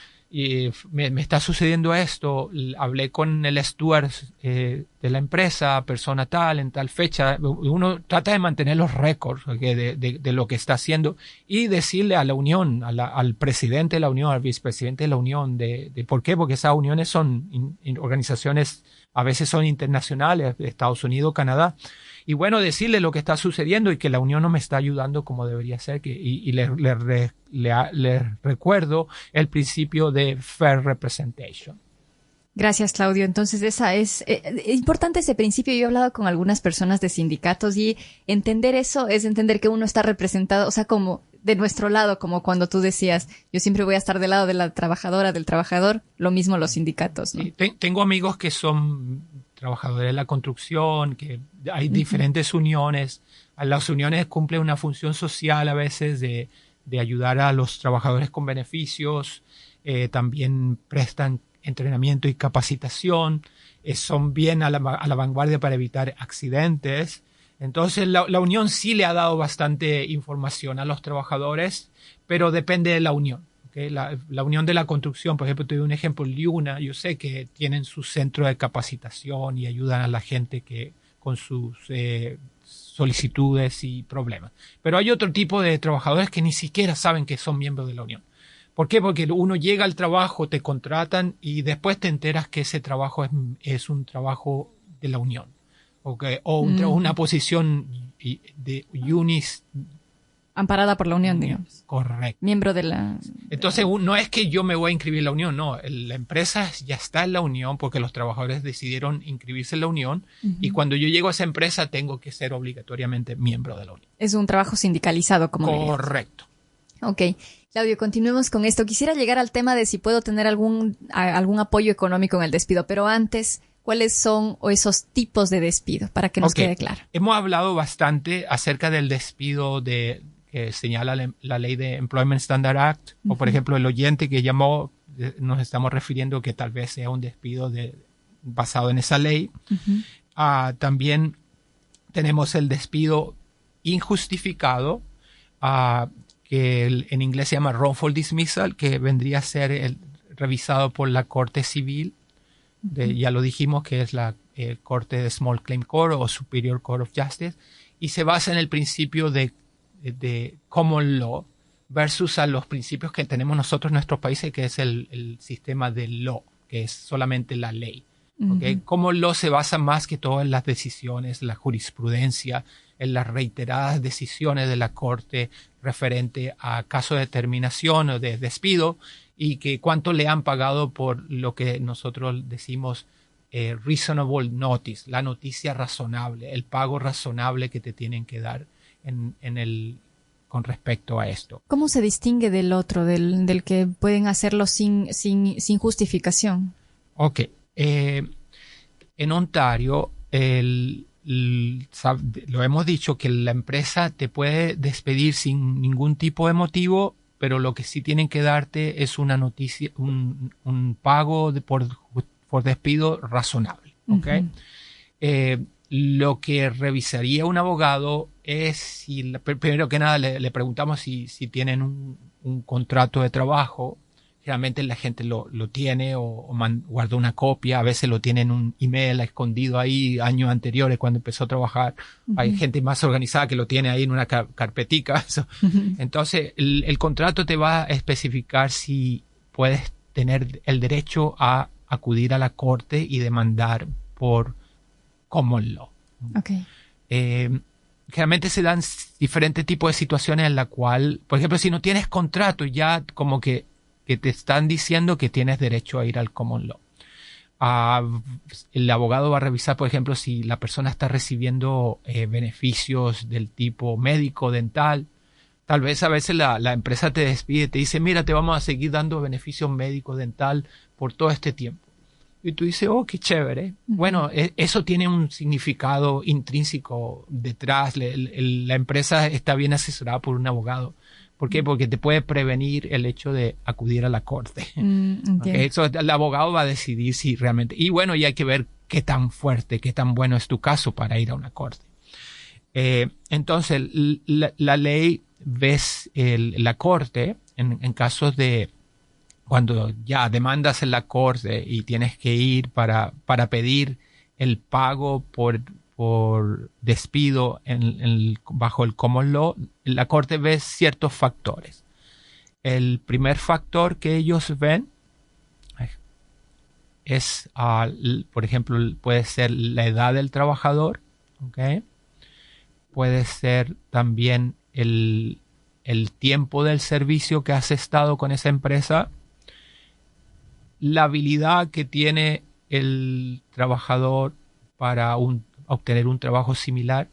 me está sucediendo esto, hablé con el steward de la empresa, persona tal, en tal fecha. Uno trata de mantener los récords de lo que está haciendo y decirle a la Unión, al presidente de la Unión, al vicepresidente de la Unión, de por qué, porque esas uniones son organizaciones, a veces son internacionales, de Estados Unidos, Canadá. Y bueno, decirle lo que está sucediendo y que la Unión no me está ayudando como debería ser. Y les recuerdo el principio de fair representation. Gracias, Claudio. Entonces, esa es importante ese principio. Yo he hablado con algunas personas de sindicatos y entender eso es entender que uno está representado, o sea, como de nuestro lado, como cuando tú decías, yo siempre voy a estar del lado de la trabajadora, del trabajador, lo mismo los sindicatos, ¿no? Sí, tengo amigos que son trabajadores de la construcción, que hay diferentes uniones. Las uniones cumplen una función social a veces de ayudar a los trabajadores con beneficios, también prestan entrenamiento y capacitación, son bien a la vanguardia para evitar accidentes. Entonces la unión sí le ha dado bastante información a los trabajadores, pero depende de la unión. ¿Okay? La unión de la construcción, por ejemplo, te doy un ejemplo, Liuna, yo sé que tienen su centro de capacitación y ayudan a la gente con sus solicitudes y problemas. Pero hay otro tipo de trabajadores que ni siquiera saben que son miembros de la unión. ¿Por qué? Porque uno llega al trabajo, te contratan y después te enteras que ese trabajo es un trabajo de la unión. Okay? O una posición de UNIS. Amparada por la unión, digamos. Correcto. Miembro de la... Entonces, no es que yo me voy a inscribir en la unión, no. La empresa ya está en la unión porque los trabajadores decidieron inscribirse en la unión y cuando yo llego a esa empresa tengo que ser obligatoriamente miembro de la unión. Es un trabajo sindicalizado, como correcto. Ok. Claudio, continuemos con esto. Quisiera llegar al tema de si puedo tener algún apoyo económico en el despido, pero antes, ¿cuáles son esos tipos de despido? Para que nos quede claro. Hemos hablado bastante acerca del despido que señala la ley de Employment Standard Act, o por ejemplo el oyente que llamó, nos estamos refiriendo que tal vez sea un despido basado en esa ley. También tenemos el despido injustificado, que en inglés se llama wrongful dismissal, que vendría a ser revisado por la Corte Civil, ya lo dijimos que es la Corte de Small Claim Court o Superior Court of Justice, y se basa en el principio de common law versus a los principios que tenemos nosotros en nuestros países, que es el sistema del law. que es solamente la ley. ¿Okay? Common law se basa más que todo en las decisiones, la jurisprudencia, en las reiteradas decisiones de la Corte referente a casos de terminación o de despido y que cuánto le han pagado por lo que nosotros decimos reasonable notice, la noticia razonable, el pago razonable que te tienen que dar con respecto a esto. ¿Cómo se distingue del otro, del que pueden hacerlo sin justificación? Ok. En Ontario, lo hemos dicho que la empresa te puede despedir sin ningún tipo de motivo, pero lo que sí tienen que darte es una noticia, un pago por despido razonable. ¿Okay? Lo que revisaría un abogado es si, primero que nada, le preguntamos si tienen un contrato de trabajo. Generalmente la gente lo tiene o guarda una copia, a veces lo tiene en un email escondido ahí años anteriores cuando empezó a trabajar. Hay gente más organizada que lo tiene ahí en una carpetica. Entonces el contrato te va a especificar si puedes tener el derecho a acudir a la corte y demandar por common law. Okay. Generalmente se dan diferentes tipos de situaciones en la cual, por ejemplo, si no tienes contrato ya como que te están diciendo que tienes derecho a ir al common law. El abogado va a revisar, por ejemplo, si la persona está recibiendo beneficios del tipo médico, dental. Tal vez a veces la empresa te despide, te dice, mira, te vamos a seguir dando beneficios médicos, dental por todo este tiempo. Y tú dices, oh, qué chévere. Bueno, eso tiene un significado intrínseco detrás. La empresa está bien asesorada por un abogado. ¿Por qué? Porque te puede prevenir el hecho de acudir a la corte. Okay. Eso, el abogado va a decidir si realmente... Y bueno, y hay que ver qué tan fuerte, qué tan bueno es tu caso para ir a una corte. Entonces, la ley, ves la corte en casos de... Cuando ya demandas en la corte y tienes que ir para pedir el pago por despido bajo el common law, la corte ve ciertos factores. El primer factor que ellos ven es, por ejemplo, puede ser la edad del trabajador, ¿okay? Puede ser también el tiempo del servicio que has estado con esa empresa, la habilidad que tiene el trabajador para obtener un trabajo similar.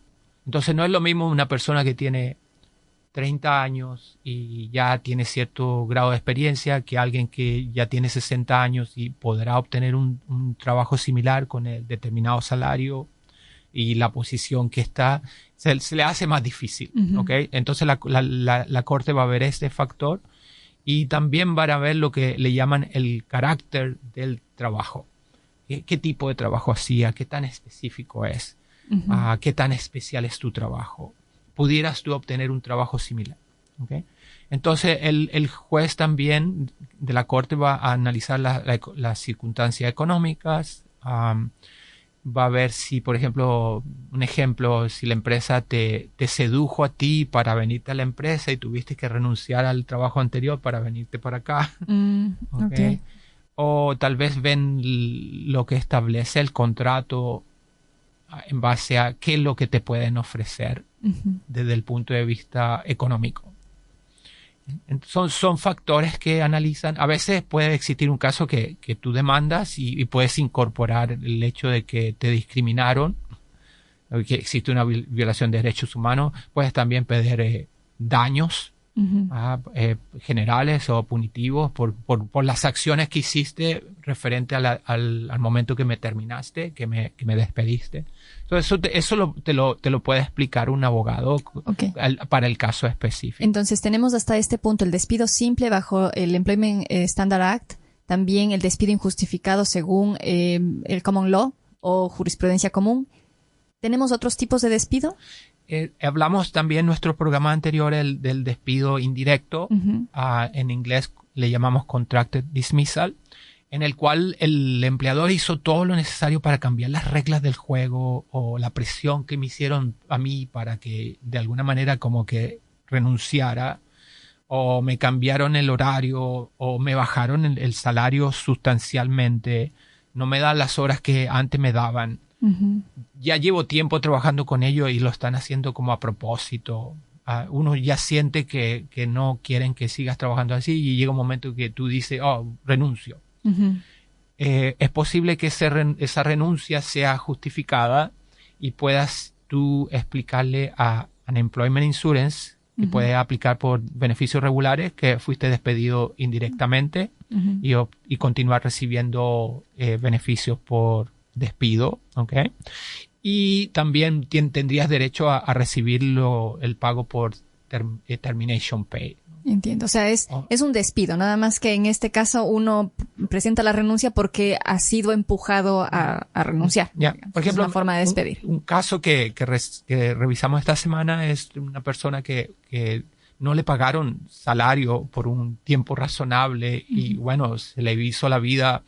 Entonces no es lo mismo una persona que tiene 30 años y ya tiene cierto grado de experiencia que alguien que ya tiene 60 años y podrá obtener un trabajo similar con el determinado salario y la posición que está, se le hace más difícil. ¿Okay? Entonces la corte va a ver este factor y también van a ver lo que le llaman el carácter del trabajo. ¿Qué tipo de trabajo hacía? ¿Qué tan específico es? ¿Qué tan especial es tu trabajo? ¿Pudieras tú obtener un trabajo similar? ¿Okay? Entonces, el juez también de la corte va a analizar las circunstancias económicas, va a ver si, por ejemplo, si la empresa te sedujo a ti para venirte a la empresa y tuviste que renunciar al trabajo anterior para venirte para acá. Okay. O tal vez ven lo que establece el contrato en base a qué es lo que te pueden ofrecer desde el punto de vista económico. Son factores que analizan. A veces puede existir un caso que tú demandas y puedes incorporar el hecho de que te discriminaron, que existe una violación de derechos humanos. Puedes también pedir daños generales o punitivos por las acciones que hiciste referente al momento que me terminaste, que me despediste. Entonces eso te lo puede explicar un abogado para el caso específico. Entonces tenemos hasta este punto el despido simple bajo el Employment Standard Act, también el despido injustificado según el Common Law o jurisprudencia común. ¿Tenemos otros tipos de despido? Hablamos también en nuestro programa anterior del despido indirecto. En inglés le llamamos contracted dismissal, en el cual el empleador hizo todo lo necesario para cambiar las reglas del juego o la presión que me hicieron a mí para que de alguna manera como que renunciara o me cambiaron el horario, o me bajaron el salario sustancialmente, no me dan las horas que antes me daban. Ya llevo tiempo trabajando con ellos y lo están haciendo como a propósito. Uno ya siente que no quieren que sigas trabajando así y llega un momento que tú dices, renuncio. Es posible que esa renuncia sea justificada y puedas tú explicarle a Unemployment Insurance que puedes aplicar por beneficios regulares, que fuiste despedido indirectamente y continuar recibiendo beneficios por despido, ¿ok? Y también tendrías derecho a recibir el pago por termination pay. Entiendo, o sea, es un despido, nada más que en este caso uno presenta la renuncia porque ha sido empujado a renunciar. Por ejemplo, es una forma de despedir. Un caso que revisamos esta semana es una persona que no le pagaron salario por un tiempo razonable y bueno, se le hizo la vida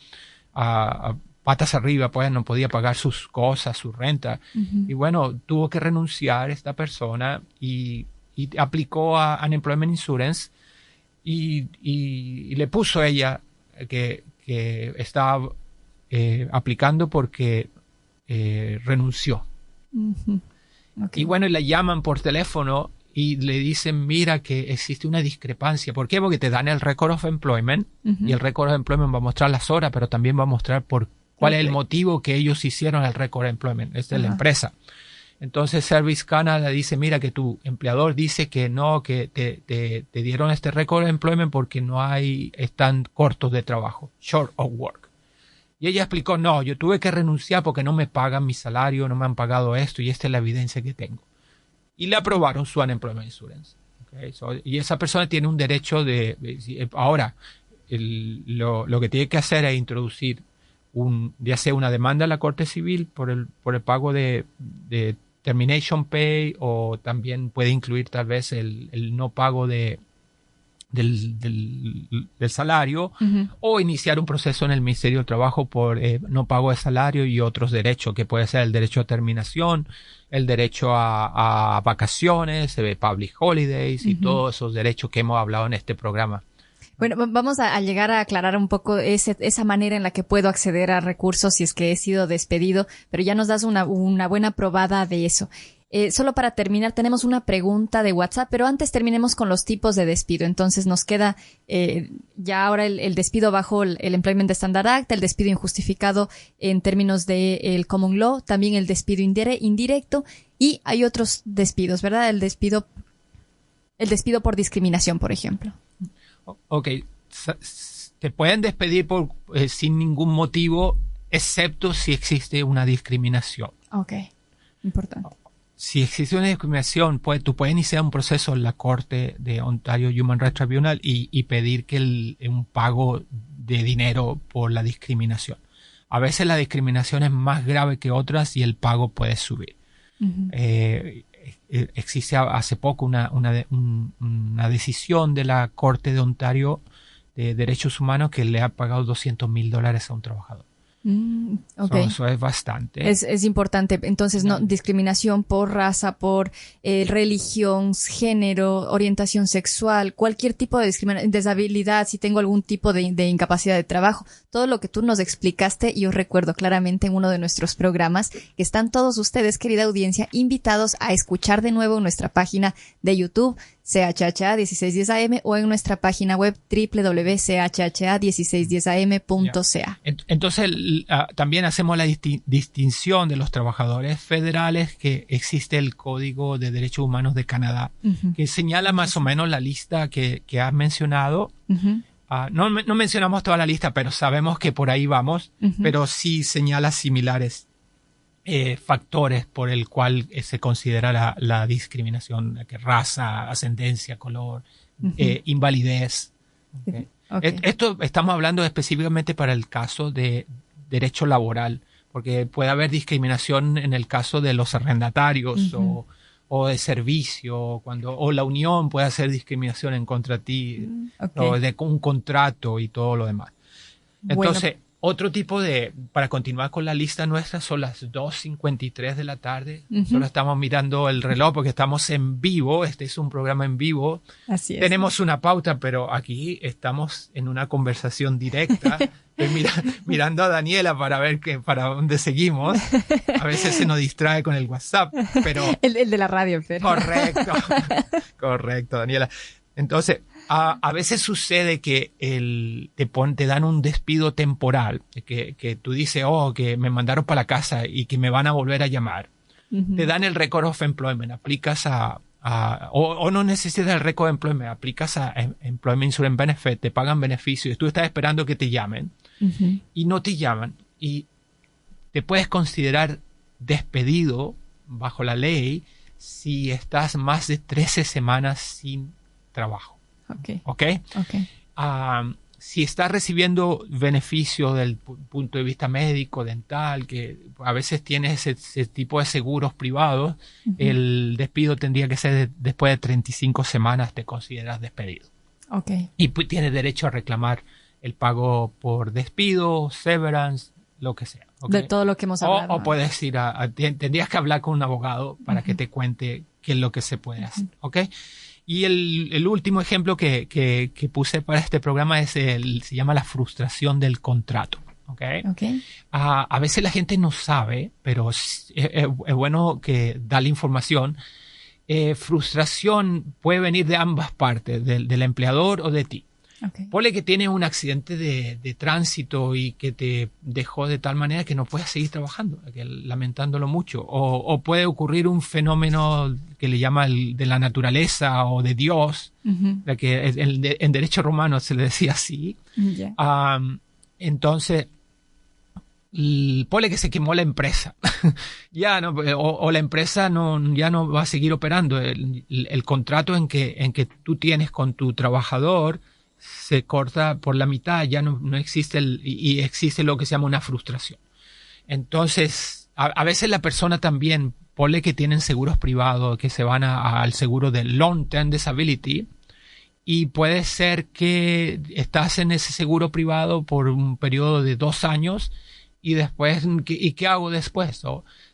a patas arriba, pues no podía pagar sus cosas, su renta. Y bueno, tuvo que renunciar esta persona y aplicó a Unemployment Insurance y le puso ella que estaba aplicando porque renunció. Okay. Y bueno, le llaman por teléfono y le dicen, mira que existe una discrepancia. ¿Por qué? Porque te dan el Record of Employment y el Record of Employment va a mostrar las horas, pero también va a mostrar cuál es el motivo que ellos hicieron el Record of Employment. Es de la empresa. Entonces Service Canada dice, mira que tu empleador dice que no, que te dieron este Record of Employment porque están cortos de trabajo, short of work. Y ella explicó, no, yo tuve que renunciar porque no me pagan mi salario, no me han pagado esto y esta es la evidencia que tengo. Y le aprobaron su Unemployment Insurance. Okay, y esa persona tiene un derecho ahora, lo que tiene que hacer es introducir ya sea una demanda a la Corte Civil por el pago de termination pay, o también puede incluir tal vez el no pago del salario, o iniciar un proceso en el Ministerio del Trabajo por no pago de salario y otros derechos, que puede ser el derecho a terminación, el derecho a vacaciones, public holidays y todos esos derechos que hemos hablado en este programa. Bueno, vamos a llegar a aclarar un poco esa manera en la que puedo acceder a recursos si es que he sido despedido, pero ya nos das una buena probada de eso. Solo para terminar, tenemos una pregunta de WhatsApp, pero antes terminemos con los tipos de despido. Entonces nos queda ya ahora el despido bajo el Employment Standard Act, el despido injustificado en términos del Common Law, también el despido indirecto, y hay otros despidos, ¿verdad? El despido por discriminación, por ejemplo. Ok, te pueden despedir sin ningún motivo, excepto si existe una discriminación. Ok, importante. Si existe una discriminación, tú puedes iniciar un proceso en la Corte de Ontario Human Rights Tribunal y pedir que un pago de dinero por la discriminación. A veces la discriminación es más grave que otras y el pago puede subir. Existe hace poco una decisión de la Corte de Ontario de Derechos Humanos que le ha pagado $200,000 a un trabajador. Okay. Eso es bastante. Es importante. Entonces, no discriminación por raza, por religión, género, orientación sexual, cualquier tipo de discriminación, deshabilidad, si tengo algún tipo de incapacidad de trabajo. Todo lo que tú nos explicaste, yo recuerdo claramente en uno de nuestros programas, que están todos ustedes, querida audiencia, invitados a escuchar de nuevo en nuestra página de YouTube, CHHA 1610 AM, o en nuestra página web www.chha1610am.ca. Entonces, también hacemos la distinción de los trabajadores federales, que existe el Código de Derechos Humanos de Canadá, que señala más o menos la lista que has mencionado. No mencionamos toda la lista, pero sabemos que por ahí vamos, pero sí señala similares factores por el cual se considera la discriminación, que raza, ascendencia, color, invalidez. Okay. Esto estamos hablando específicamente para el caso de derecho laboral, porque puede haber discriminación en el caso de los arrendatarios o de servicio, o la unión puede hacer discriminación en contra de ti, o de un contrato y todo lo demás. Entonces, Otro tipo para continuar con la lista nuestra, son las 2:53 de la tarde. Solo estamos mirando el reloj porque estamos en vivo. Este es un programa en vivo. Así es. Tenemos una pauta, pero aquí estamos en una conversación directa. Estoy mirando a Daniela para ver para dónde seguimos. A veces se nos distrae con el WhatsApp, pero... El de la radio, pero... Correcto, Daniela. Entonces, a veces sucede que te dan un despido temporal, que tú dices, que me mandaron para la casa y que me van a volver a llamar. Te dan el Record of Employment, aplicas o no necesitas el Record of Employment, aplicas a Employment Insurance Benefit, te pagan beneficios, tú estás esperando que te llamen y no te llaman y te puedes considerar despedido bajo la ley si estás más de 13 semanas sin trabajo. ¿Ok? Si estás recibiendo beneficio del punto de vista médico, dental, que a veces tienes ese tipo de seguros privados, el despido tendría que ser después de 35 semanas te consideras despedido. Y tienes derecho a reclamar el pago por despido, severance, lo que sea. De todo lo que hemos hablado. O puedes ir tendrías que hablar con un abogado para que te cuente qué es lo que se puede hacer. ¿Ok? Y el último ejemplo que puse para este programa se llama la frustración del contrato. A veces la gente no sabe, pero es bueno que darle información. Frustración puede venir de ambas partes, del empleador o de ti. Ponle que tienes un accidente de tránsito y que te dejó de tal manera que no puedes seguir trabajando, lamentándolo mucho. O puede ocurrir un fenómeno que le llama de la naturaleza o de Dios, que en derecho romano se le decía así. Entonces, ponle que se quemó la empresa. O la empresa ya no va a seguir operando. El contrato en que tú tienes con tu trabajador se corta por la mitad, ya no existe y existe lo que se llama una frustración. Entonces, a veces la persona también, ponle que tienen seguros privados que se van al seguro de Long Term Disability y puede ser que estás en ese seguro privado por un periodo de 2 años y después, ¿y qué hago después?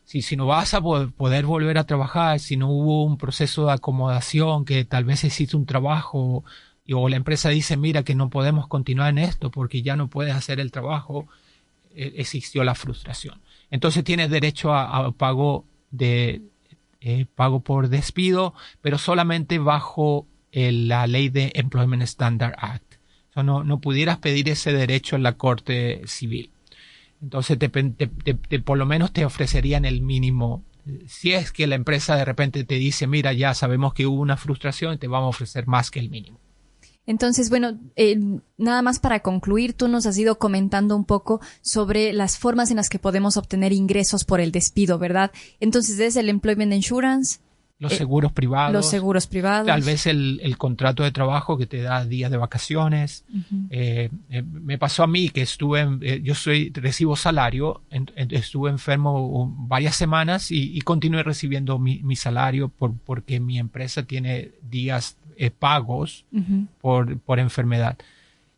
Si no vas a poder volver a trabajar, si no hubo un proceso de acomodación, que tal vez hiciste un trabajo o la empresa dice, mira, que no podemos continuar en esto porque ya no puedes hacer el trabajo, existió la frustración. Entonces tienes derecho a pago por despido, pero solamente bajo la ley de Employment Standard Act. No pudieras pedir ese derecho en la corte civil. Entonces por lo menos te ofrecerían el mínimo. Si es que la empresa de repente te dice, mira, ya sabemos que hubo una frustración, te vamos a ofrecer más que el mínimo. Entonces, bueno, nada más para concluir, tú nos has ido comentando un poco sobre las formas en las que podemos obtener ingresos por el despido, ¿verdad? Entonces, es el Employment Insurance. Los seguros privados. Los seguros privados. Tal vez el contrato de trabajo que te da días de vacaciones. Me pasó a mí que yo recibo salario, estuve enfermo varias semanas y continué recibiendo mi salario porque mi empresa tiene días pagos por enfermedad.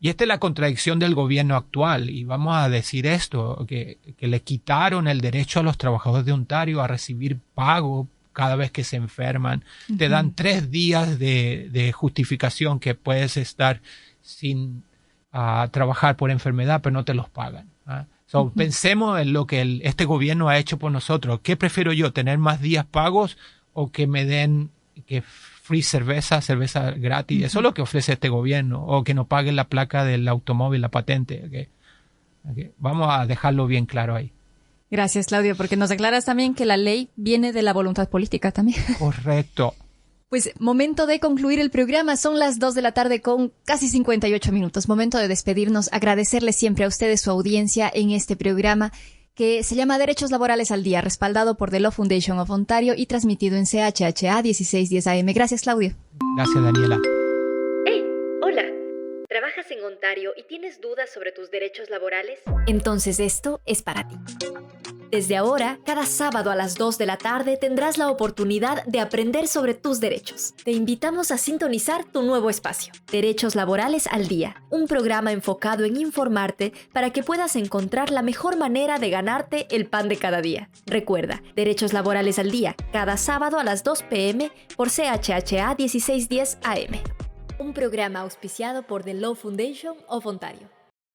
Y esta es la contradicción del gobierno actual. Y vamos a decir esto, que le quitaron el derecho a los trabajadores de Ontario a recibir pago cada vez que se enferman. Te dan 3 días de justificación que puedes estar sin trabajar por enfermedad, pero no te los pagan. Pensemos en lo que este gobierno ha hecho por nosotros. ¿Qué prefiero yo, tener más días pagos o que me den free cerveza gratis? Eso es lo que ofrece este gobierno. O que nos paguen la placa del automóvil, la patente. Vamos a dejarlo bien claro ahí. Gracias, Claudio, porque nos aclaras también que la ley viene de la voluntad política también. Correcto. Pues momento de concluir el programa. Son las 2 de la tarde con casi 58 minutos. Momento de despedirnos. Agradecerles siempre a ustedes su audiencia en este programa que se llama Derechos Laborales al Día, respaldado por The Law Foundation of Ontario y transmitido en CHHA 1610 AM. Gracias, Claudio. Gracias, Daniela. ¡Hey! Hola. ¿Trabajas en Ontario y tienes dudas sobre tus derechos laborales? Entonces esto es para ti. Desde ahora, cada sábado a las 2 de la tarde tendrás la oportunidad de aprender sobre tus derechos. Te invitamos a sintonizar tu nuevo espacio, Derechos Laborales al Día, un programa enfocado en informarte para que puedas encontrar la mejor manera de ganarte el pan de cada día. Recuerda, Derechos Laborales al Día, cada sábado a las 2 p.m. por CHHA 1610 AM. Un programa auspiciado por The Law Foundation of Ontario.